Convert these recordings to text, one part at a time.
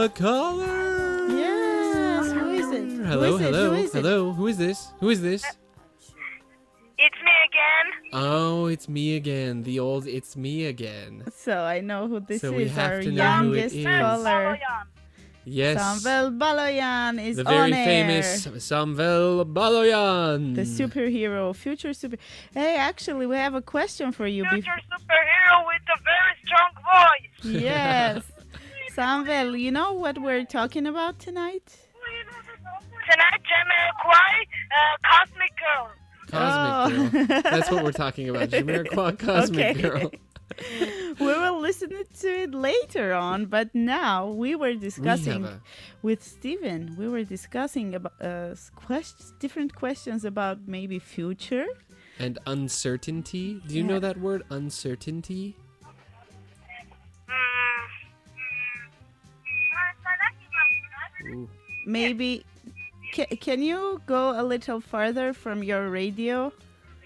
a caller. Yes, who is it? Hello, Who is it? hello, Who is it? hello. Who is this? Who is this? It's me again. Oh, it's me again. The old "it's me again." So I know who this So we is. have Our to know who it youngest is. caller. Yes, Samvel Baloyan is the very on air. famous Samvel Baloyan. The superhero, future super. Hey, actually, we have a question for you. Future superhero with a very strong voice. Yes. Samvel, you know what we're talking about tonight? Tonight, Jamiroquai, Cosmic Girl. Cosmic Oh. Girl. That's what we're talking about. Jamiroquai Cosmic Okay. Girl. We will listen to it later on, but now we were discussing with Steven. We were discussing about different questions about maybe future. And uncertainty. Do you know that word, uncertainty? Ooh. Maybe, can you go a little farther from your radio?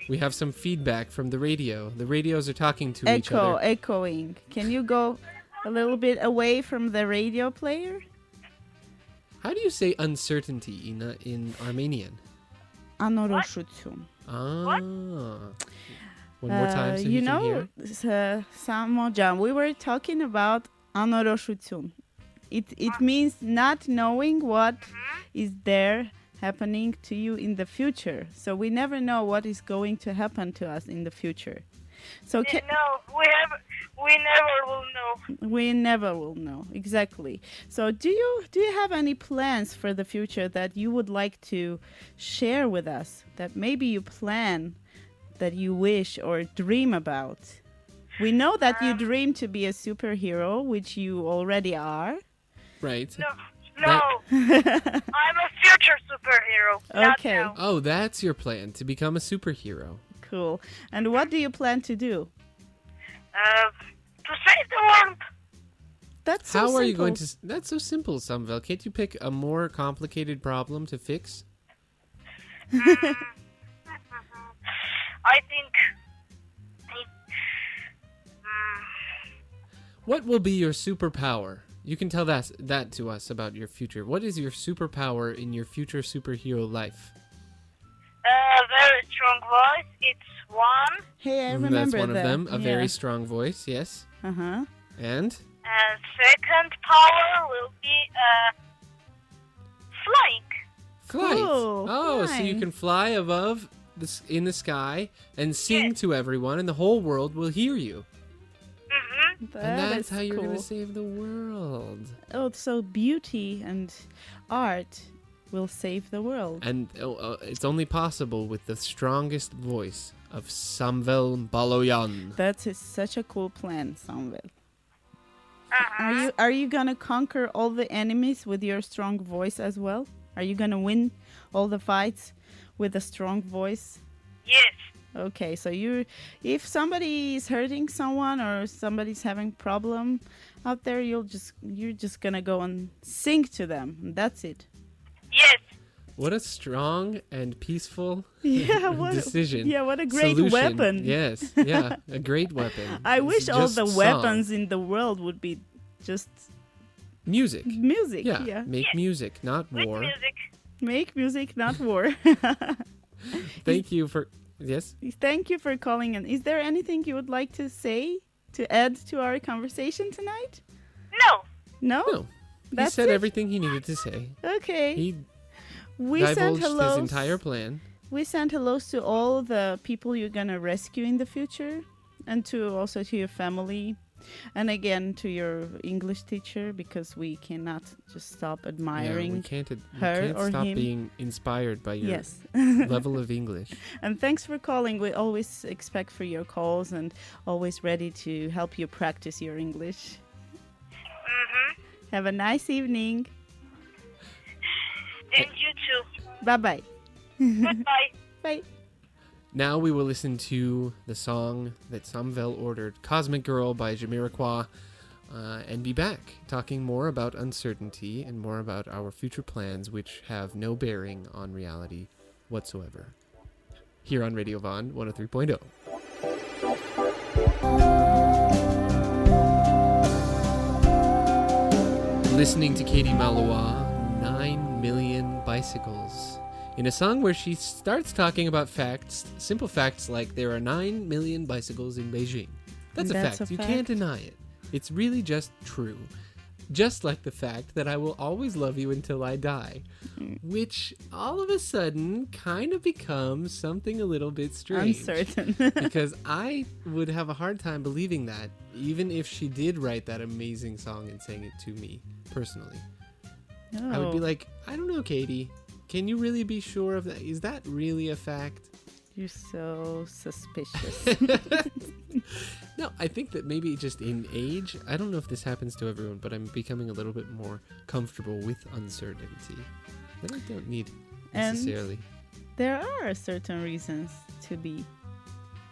We have some feedback from the radio. The radios are talking to each other. Echoing. Can you go a little bit away from the radio player? How do you say uncertainty in Armenian? Anoroshutyun. Ah. One more time so you can know, hear. Samojan, we were talking about anoroshutyun. It means not knowing what is there happening to you in the future. So we never know what is going to happen to us in the future. So No, we never will know. we never will know. Exactly. So do you have any plans for the future that you would like to share with us, that maybe you plan, that you wish or dream about? We know that you dream to be a superhero, which you already are. Right. No. I'm a future superhero. Not Okay. now. Oh, that's your plan, to become a superhero. Cool. And what do you plan to do? To save the world. That's so How simple. are you going to... That's so simple, Samvel. Can't you pick a more complicated problem to fix? I think. What will be your superpower? You can tell that to us about your future. What is your superpower in your future superhero life? Very strong voice. It's one. Hey, I remember That's one of that. them. A Yeah. very strong voice, yes. Uh-huh. And? And second power will be flying. Flight. Cool, Oh, so you flying. can fly above in the sky and sing to everyone, and the whole world will hear you. And that's how you're cool. going to save the world. Oh, so beauty and art will save the world. And it's only possible with the strongest voice of Samvel Baloyan. That is such a cool plan, Samvel. Are you gonna conquer all the enemies with your strong voice as well? Are you gonna win all the fights with a strong voice? Yes. Okay, so if somebody is hurting someone or somebody's having problem out there, you're just gonna go and sing to them. And that's it. Yes. What a strong and peaceful decision. Yeah, what a great solution. weapon. Yes, yeah, a great weapon. I It's wish all just the song. weapons in the world would be just Music. music. Yeah, make music, not With war. music. Make music, not war. Thank you for... Yes? Thank you for calling in. Is there anything you would like to say to add to our conversation tonight? No. No? No. He That's said it? everything he needed to say. Okay. He We sent divulged hellos. his entire plan. We sent hellos to all the people you're gonna rescue in the future, and also to your family, and again to your English teacher, because we cannot just stop admiring we can't her or stop him. being inspired by your Yes. level of English. And thanks for calling. We always expect for your calls and always ready to help you practice your English. Have a nice evening. And you too. Bye-bye. Goodbye. Bye. Now we will listen to the song that Samvel ordered, Cosmic Girl by Jamiroquai, and be back talking more about uncertainty and more about our future plans, which have no bearing on reality whatsoever. Here on Radio Von 103.0. listening to Katie Malois, 9 Million Bicycles, in a song where she starts talking about facts, simple facts like there are 9 million bicycles in Beijing. That's a fact. You can't deny it. It's really just true. Just like the fact that I will always love you until I die, which all of a sudden kind of becomes something a little bit strange. Uncertain. Because I would have a hard time believing that, even if she did write that amazing song and sang it to me personally. Oh. I would be like, I don't know, Katie. Can you really be sure of that? Is that really a fact? You're so suspicious. No, I think that maybe just in age, I don't know if this happens to everyone, but I'm becoming a little bit more comfortable with uncertainty. That I don't need necessarily. There are certain reasons to be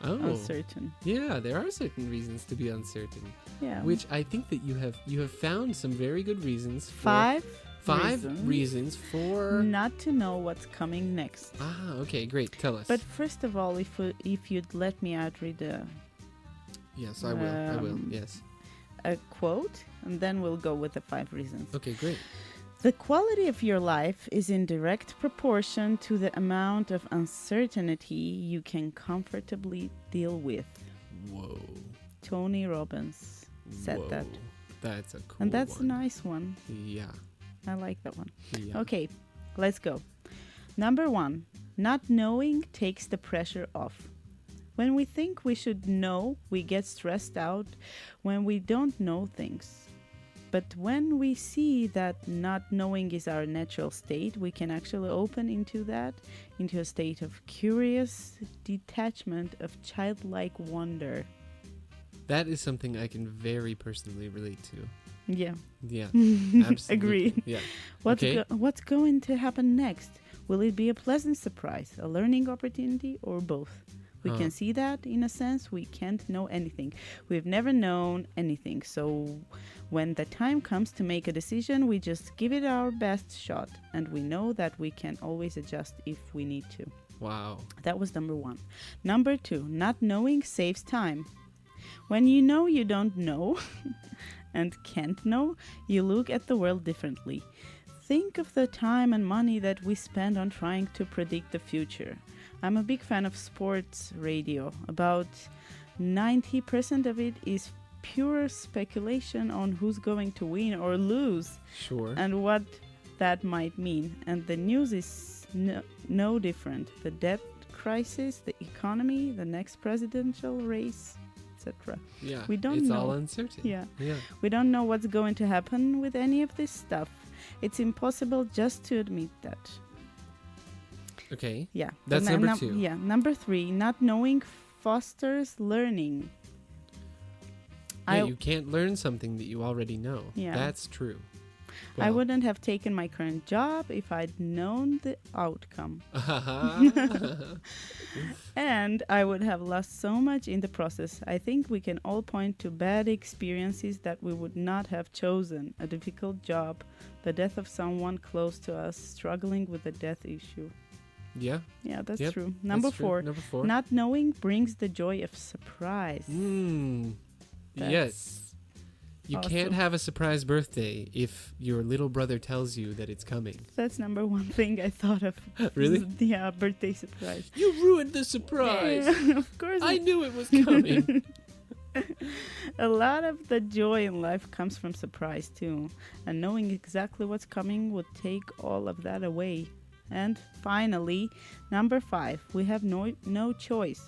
uncertain. Yeah, there are certain reasons to be uncertain. Yeah. Which I think that you have found some very good reasons for. Five reasons for not to know what's coming next. Ah, okay, great. Tell us. But first of all, if you'd let me read yes, I will. Yes. A quote, and then we'll go with the 5 reasons. Okay, great. The quality of your life is in direct proportion to the amount of uncertainty you can comfortably deal with. Whoa. Tony Robbins said that. That's a cool And that's one. a nice one. Yeah. I like that one. Yeah. Okay, let's go. Number 1, not knowing takes the pressure off. When we think we should know, we get stressed out when we don't know things. But when we see that not knowing is our natural state, we can actually open into a state of curious detachment, of childlike wonder. That is something I can very personally relate to. Yeah. Yeah. Absolutely. Agreed. Yeah. What's going to happen next? Will it be a pleasant surprise, a learning opportunity, or both? We can see that in a sense. We can't know anything. We've never known anything. So when the time comes to make a decision, we just give it our best shot. And we know that we can always adjust if we need to. Wow. That was number 1. Number 2, not knowing saves time. When you know you don't know and can't know, you look at the world differently. Think of the time and money that we spend on trying to predict the future. I'm a big fan of sports radio. About 90% of it is pure speculation on who's going to win or lose. Sure. And what that might mean. And the news is no different. The debt crisis, the economy, the next presidential race, etc. Yeah. We don't it's know. all uncertain. Yeah. Yeah. We don't know what's going to happen with any of this stuff. It's impossible just to admit that. Okay. Yeah. That's number 2. Yeah. Number 3, not knowing fosters learning. Yeah, you can't learn something that you already know. Yeah. That's true. I wouldn't have taken my current job if I'd known the outcome. And I would have lost so much in the process. I think we can all point to bad experiences that we would not have chosen. A difficult job, the death of someone close to us, struggling with the death issue. Yeah. Yeah, that's Yep, true. that's Number true. 4, Number 4. not knowing brings the joy of surprise. Yes. You can't awesome. have a surprise birthday if your little brother tells you that it's coming. That's number 1 thing I thought of. Really? Yeah, birthday surprise. You ruined the surprise. Yeah, of course. I knew it was coming. A lot of the joy in life comes from surprise too. And knowing exactly what's coming would take all of that away. And finally, number 5, we have no choice.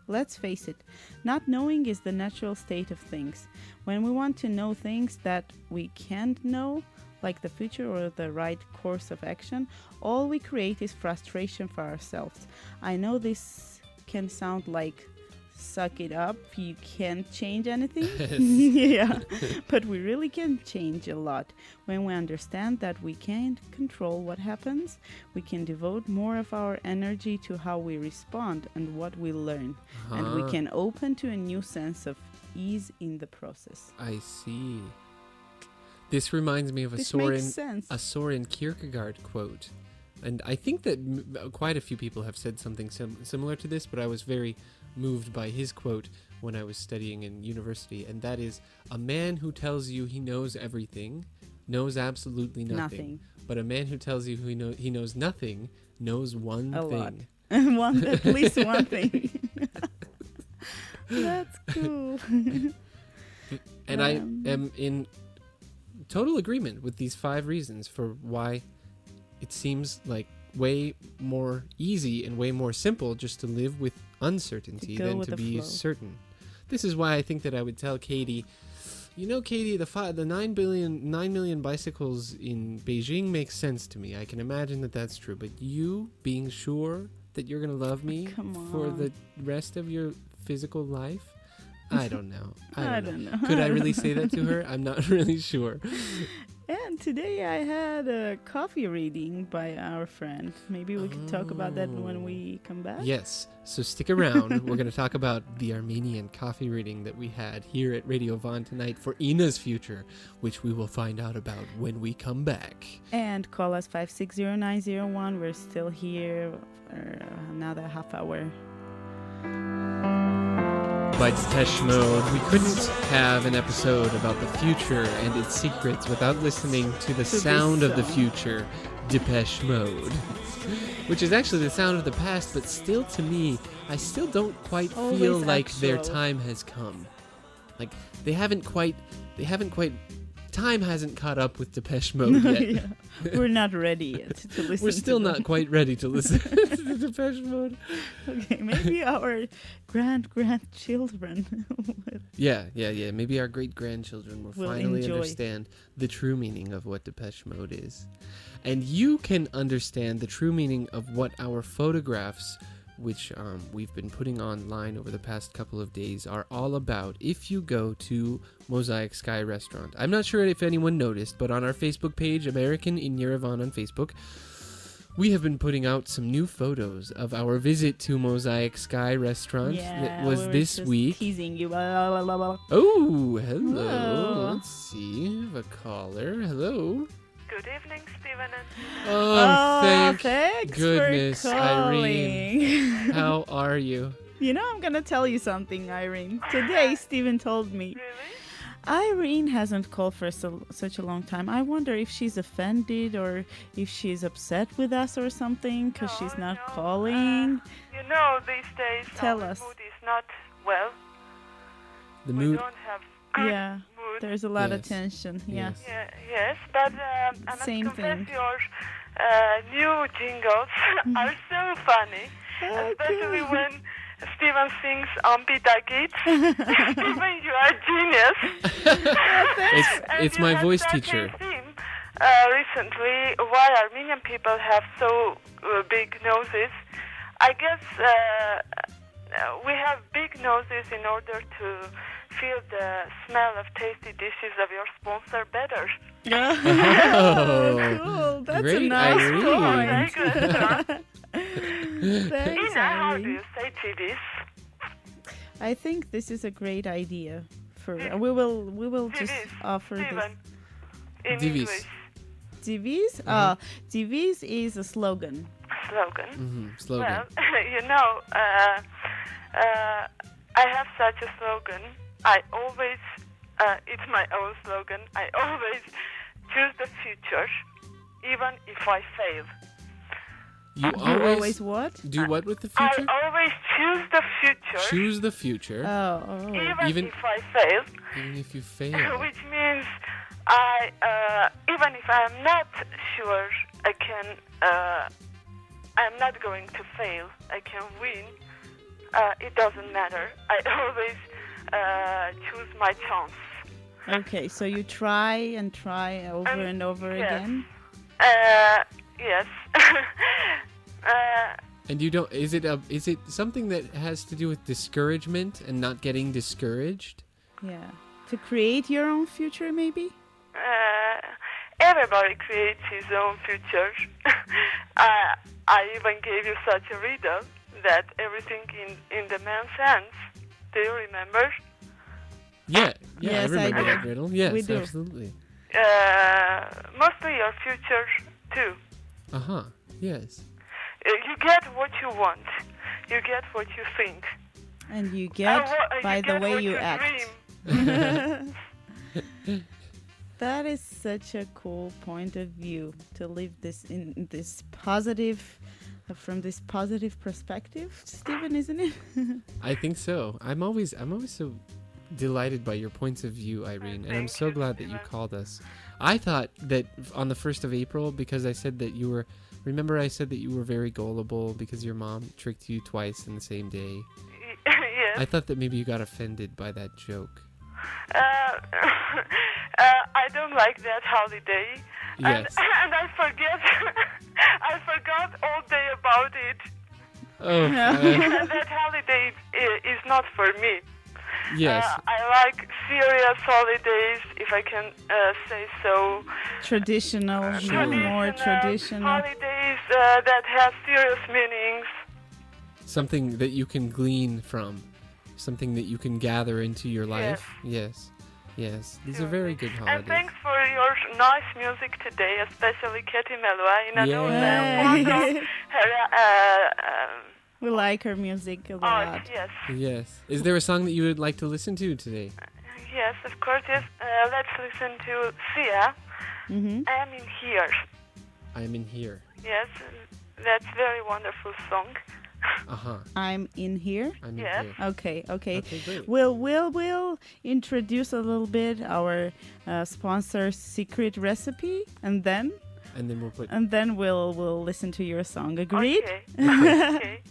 Let's face it, not knowing is the natural state of things. When we want to know things that we can't know, like the future or the right course of action, all we create is frustration for ourselves. I know this can sound like suck it up, you can't change anything. Yeah, but we really can change a lot. When we understand that we can't control what happens, we can devote more of our energy to how we respond and what we learn. And we can open to a new sense of ease in the process. I see. This reminds me of This makes sense. a Soren Kierkegaard quote. And I think that quite a few people have said something similar to this, but I was very moved by his quote when I was studying in university, and that is, a man who tells you he knows everything knows absolutely nothing. Nothing. But a man who tells you he knows nothing knows one A thing. lot. At least one thing. That's cool. And I am in total agreement with these 5 reasons for why it seems like way more easy and way more simple just to live with uncertainty To go than with to the be flow. certain. This is why I think that I would tell Katie, Katie, the 9 million bicycles in Beijing makes sense to me. I can imagine that that's true. But you being sure that you're going to love me Come for on. the rest of your physical life? I don't know. I don't know. know. Could I really say that to her? I'm not really sure. And today I had a coffee reading by our friend. Maybe we could talk about that when we come back. Yes. So stick around. We're going to talk about the Armenian coffee reading that we had here at Radio Von tonight for Ina's future, which we will find out about when we come back. And call us 560-901. We're still here for another half hour. By Depeche Mode, we couldn't have an episode about the future and its secrets without listening to the sound of the future, Depeche Mode. Which is actually the sound of the past, but still to me, I still don't quite Always feel like their actual. time has come. Like, time hasn't caught up with Depeche Mode yet. Yeah. We're not ready yet to listen. We're still to them. not quite ready to listen to Depeche Mode. Okay, maybe our grandchildren. Yeah. Maybe our great-grandchildren will finally enjoy. understand the true meaning of what Depeche Mode is. And you can understand the true meaning of what our photographs, which we've been putting online over the past couple of days, are all about if you go to Mosaic Sky Restaurant. I'm not sure if anyone noticed, but on our Facebook page, American in Yerevan on Facebook, we have been putting out some new photos of our visit to Mosaic Sky Restaurant. That was we were this just week. Teasing you. Blah, blah, blah, blah. Oh, hello. Hello. Let's see. We have a caller. Hello. Good evening, Stephen and Oh, thank thanks goodness, for Irene. calling. How are you? You know, I'm gonna tell you something, Irene. Today, Steven told me. really? Irene hasn't called for such a long time. I wonder if she's offended or if she's upset with us or something because No, she's not no, calling. These days Tell our us. mood is not well. The We mood. don't have good Yeah, mood. there's a lot of Yes. tension. Yeah. Yes. Yes, but I must Same confess thing. your new jingles are so funny, especially Okay. when Steven sings Ambita Git. Steven, you are genius. And It's you my had voice such a teacher. theme, recently, why Armenian people have so big noses. I guess we have big noses in order to feel the smell of tasty dishes of your sponsor better. Oh, Cool. That's a great, nice Irene. Very point. good, John. Thanks, Ina, how do Irene. you say TVs? I think this is a great idea. We will just TVs. offer this. Steven, in TVs. English TVs? Uh-huh. TVs is a slogan. slogan. Slogan. Well, I have such a slogan. I always, it's my own slogan. I always choose the future, even if I fail. You You always what? do what with the I future? always choose the future, Choose the future, Oh. even Even- if I fail. even if you fail. Which means even if I'm not sure I can, I'm not going to fail, I can win, it doesn't matter. I always choose my chance. Okay, so you try and try over and over yes. again? Yes. And you don't. Is it something that has to do with discouragement and not getting discouraged? Yeah. To create your own future, maybe? Everybody creates his own future. I even gave you such a riddle that everything in the man's hands. Do you remember? Yeah. Yes, I remember I do. that riddle. Yes, We do. absolutely. Mostly your future too. Yes. You get what you want. You get what you think. And you get by the way what you act. dream. That is such a cool point of view to live this in this positive, from this positive perspective, Stephen, isn't it? I think so. I'm always so delighted by your points of view, Irene, and I'm Thank so you, glad that you Steven. called us. I thought that on the 1st of April, because I said that you were, remember I said that you were very gullible because your mom tricked you twice in the same day. Yes. I thought that maybe you got offended by that joke. I don't like that holiday. Yes. And I forget. I forgot all day about it. Oh, And that holiday is not for me. yes. I like serious holidays, if I can say so. Traditional, Sure. more traditional. Holidays that have serious meanings. Something that you can glean from, something that you can gather into your life. Yes. Yes. These are very good And holidays. thanks for your nice music today, especially Katie Melua. Yeah. We like her music a lot. Yes. Yes. Is there a song that you would like to listen to today? Yes, of course. Yes. Let's listen to Sia. Mm-hmm. I'm in here. I'm in here. Yes, that's very wonderful song. Uh-huh. I'm in here. I'm Yes. in here. Okay. Okay, great. We'll introduce a little bit our sponsor's secret recipe, and then And then we'll listen to your song. Agreed? Okay. Okay.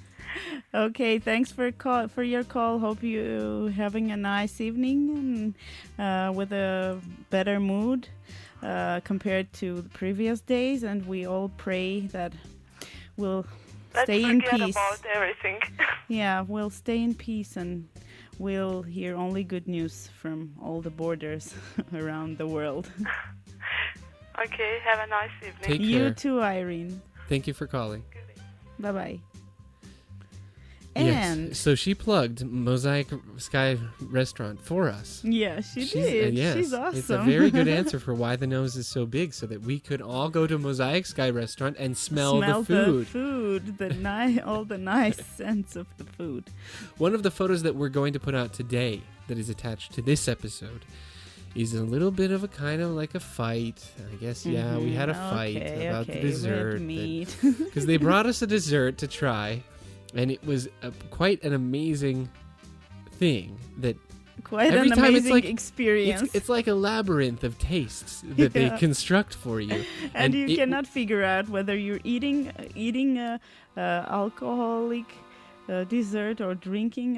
Okay. Thanks for your call. Hope you having a nice evening and with a better mood compared to the previous days, and we all pray that we'll Let's stay in forget peace. about everything. Yeah, we'll stay in peace and we'll hear only good news from all the borders around the world. Okay, have a nice evening. Take You care. too, Irene. Thank you for calling. Bye-bye. Yes. And So she plugged Mosaic Sky Restaurant for us. yeah, she did. Yes, She's awesome. It's a very good answer for why the nose is so big, so that we could all go to Mosaic Sky Restaurant and smell the food. All the nice scents of the food. One of the photos that we're going to put out today that is attached to this episode is a little bit of a kind of like a fight. I guess, yeah, we had a fight about the dessert. Red meat. Because they brought us a dessert to try, and it was quite an amazing thing that Quite every an time it's amazing like- experience. it's like a labyrinth of tastes that they Yeah. construct for you. and you it- cannot figure out whether you're eating a alcoholic dessert or drinking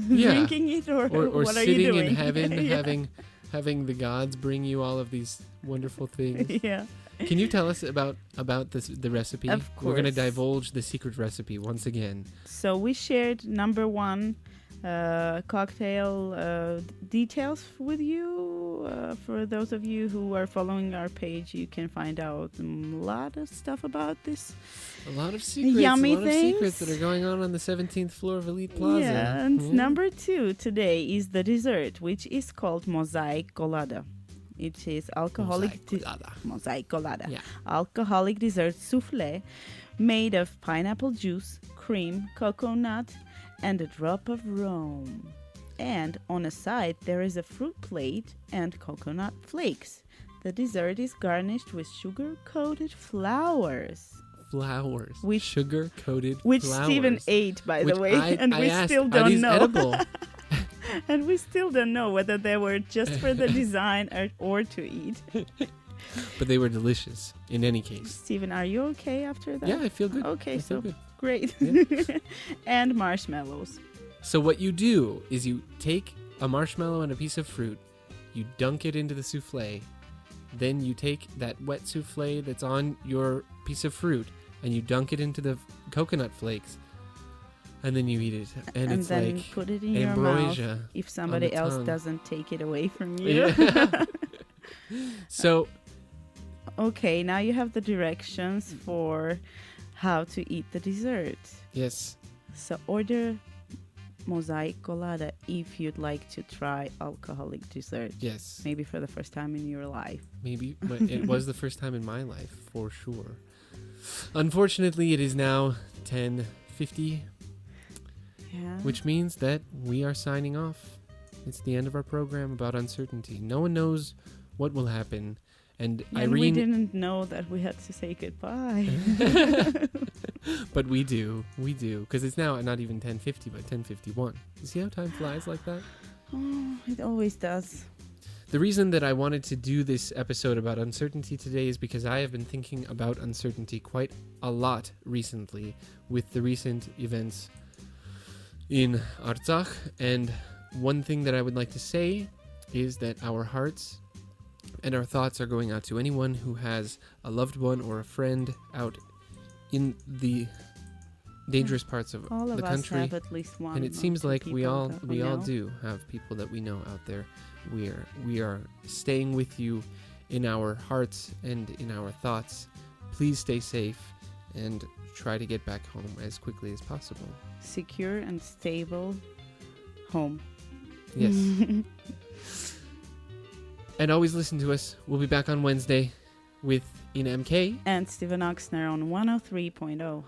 Yeah. drinking it or or what are you sitting doing? in heaven Yeah. having the gods bring you all of these wonderful things. Yeah. Can you tell us about the recipe? Of We're going to course. divulge the secret recipe once again. So we shared number one cocktail details with you. For those of you who are following our page, you can find out a lot of stuff about this. A lot of secrets, Yummy a lot of secrets things. that are going on the 17th floor of Elite Plaza. Yeah, and Yeah. number two today is the dessert, which is called Mosaic Colada. It is alcoholic Colada. Mosaic Colada. Yeah. Alcoholic dessert souffle made of pineapple juice, cream, coconut, and a drop of rum. And on a side, there is a fruit plate and coconut flakes. The dessert is garnished with sugar-coated flowers, Flowers. Which- Sugar-coated which flowers. Stephen ate, by Which the way, and I we asked, still are don't these know. edible? And we still don't know whether they were just for the design or to eat. But they were delicious in any case. Stephen, are you okay after that? Yeah, I feel good. Okay, I feel so good. great. Yeah. And marshmallows. So what you do is you take a marshmallow and a piece of fruit, you dunk it into the souffle, then you take that wet souffle that's on your piece of fruit and you dunk it into the coconut flakes, and then you eat it, and it's then like put it in your mouth ambrosia. if somebody the else tongue. doesn't take it away from you. Yeah. So Okay, now you have the directions for how to eat the dessert. yes, So order Mosaic Colada if you'd like to try alcoholic dessert. yes, Maybe for the first time in your life. maybe, but it was the first time in my life for sure. Unfortunately, it is now 10:50, Yeah. which means that we are signing off. It's the end of our program about uncertainty. No one knows what will happen. And we Irene... didn't know that we had to say goodbye. But we do. We do. Because it's now not even 10:50, but 10:51. You see how time flies like that? Oh, it always does. The reason that I wanted to do this episode about uncertainty today is because I have been thinking about uncertainty quite a lot recently with the recent events in Artsakh. And one thing that I would like to say is that our hearts and our thoughts are going out to anyone who has a loved one or a friend out in the dangerous parts of All of the us country. have at least one. And it or seems two like we people all that we know. do have people that we know out there. We are staying with you in our hearts and in our thoughts. Please stay safe and try to get back home as quickly as possible. Secure and stable home. Yes. And always listen to us. We'll be back on Wednesday with Ina MK. And Steven Oxner on 103.0.